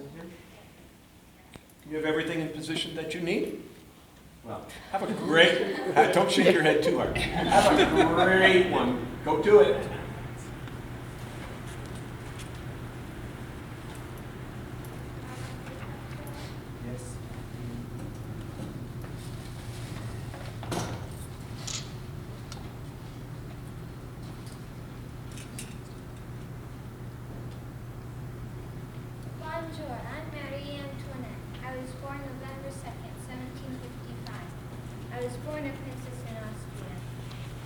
here. You have everything in position that you need? Well, have a great, don't shake your head too hard. Have a great one. Go do it. Yes. Bonjour, I'm Marie Antoinette. I was born November 2nd, 1755. I was born a princess in Austria.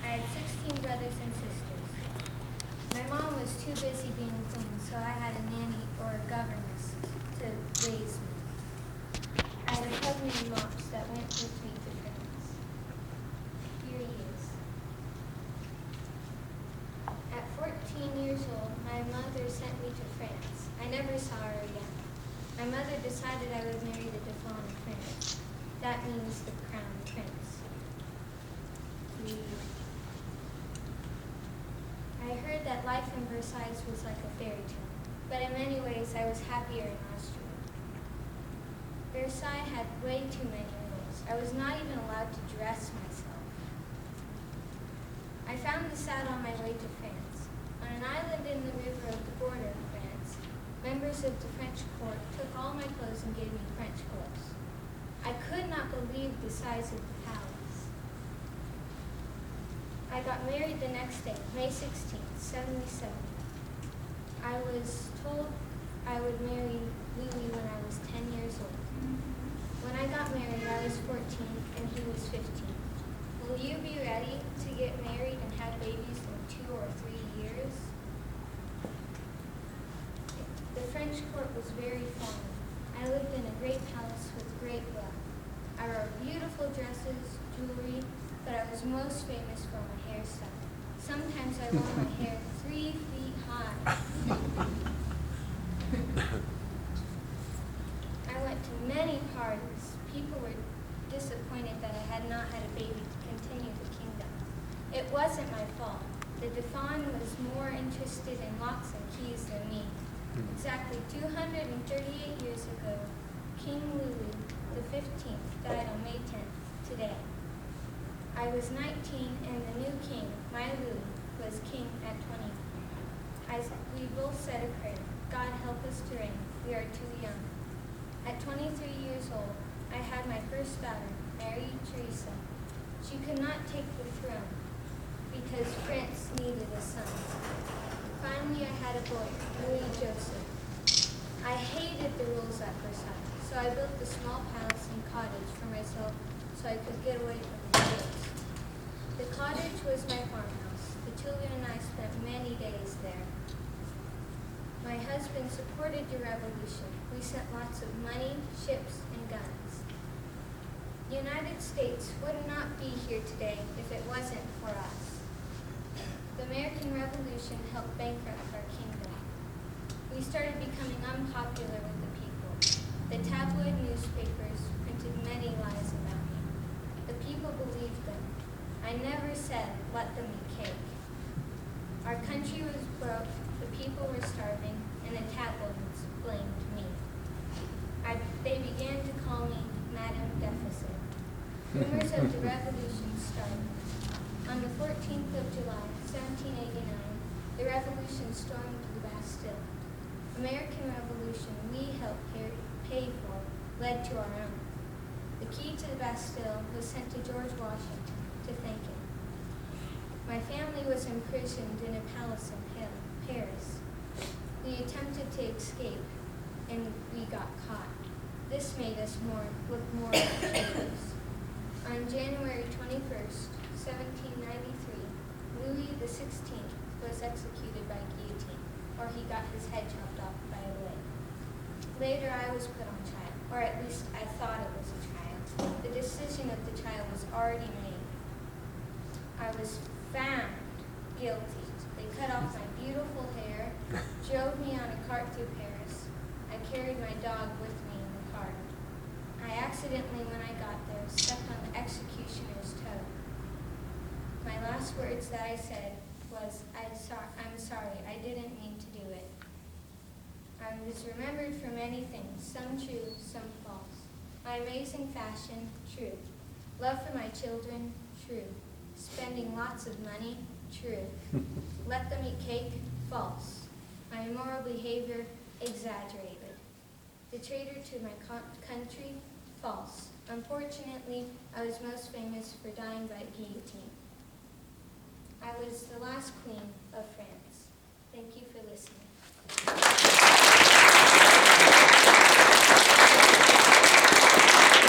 I had 16 brothers and sisters. My mom was too busy being a queen, so I had a nanny or a governess to raise me. I had a pug named Mops that went with me to France. Here he is. At 14 years old, my mother sent me to France. I never saw her again. My mother decided I would marry the Dauphin of France. That means the crown prince. I heard that life in Versailles was like a fairy tale, but in many ways I was happier in Austria. Versailles had way too many rules. I was not even allowed to dress myself. I found the saddle on my way to France. On an island in the river of the border of France, members of the French court took all my clothes and gave me French clothes. I could not believe the size of the palace. I got married the next day, May 16th, 77. I was told I would marry Louis when I was 10 years old. When I got married, I was 14 and he was 15. Will you be ready to get married and have babies in 2 or 3 years? The French court was very formal. I lived in a great palace with great wealth. I wore beautiful dresses, jewelry, but I was most famous for my hairstyle. Sometimes I wore my hair 3 feet high. I went to many parties. People were disappointed that I had not had a baby to continue the kingdom. It wasn't my fault. The Dauphin was more interested in locks and keys than me. Exactly 238 years ago, King Louis XV died on May 10th, today. I was 19 and the new king, my Louis, was king at 20. We both said a prayer. God help us to reign. We are too young. At 23 years old, I had my first daughter, Mary Teresa. She could not take the throne because France needed a son. Finally, I had a boy, Louis Joseph. I hated the rules at Versailles, so I built a small palace and cottage for myself so I could get away from the rules. The cottage was my farmhouse. The children and I spent many days there. My husband supported the revolution. We sent lots of money, ships, and guns. The United States would not be here today if it wasn't for us. The American Revolution helped bankrupt our kingdom. We started becoming unpopular with the people. The tabloid newspapers printed many lies about me. The people believed them. I never said, let them eat cake. Our country was broke, the people were starving, and the tabloids blamed me. They began to call me Madam Deficit. Rumors of the revolution started. On the 14th of July, 1789, the revolution stormed the Bastille. American Revolution we helped pay for led to our own. The key to the Bastille was sent to George Washington to thank him. My family was imprisoned in a palace in Paris. We attempted to escape, and we got caught. This made us look more like traitors. On January 21st, 1793, Louis XVI was executed by guillotine, or he got his head chopped off by a blade. Later, I was put on trial, or at least I thought it was a trial. The decision of the trial was already made. I was found guilty. They cut off my beautiful hair, drove me on a cart through Paris. I carried my dog with me in the cart. I accidentally, when I got there, stepped on the executioner's toe. My last words that I said was, I'm sorry, I didn't mean to do it. I'm was remembered for many things, some true, some false. My amazing fashion, true. Love for my children, true. Spending lots of money, true. Let them eat cake, false. My immoral behavior, exaggerated. The traitor to my country, false. Unfortunately, I was most famous for dying by guillotine. I was the last queen of France. Thank you for listening.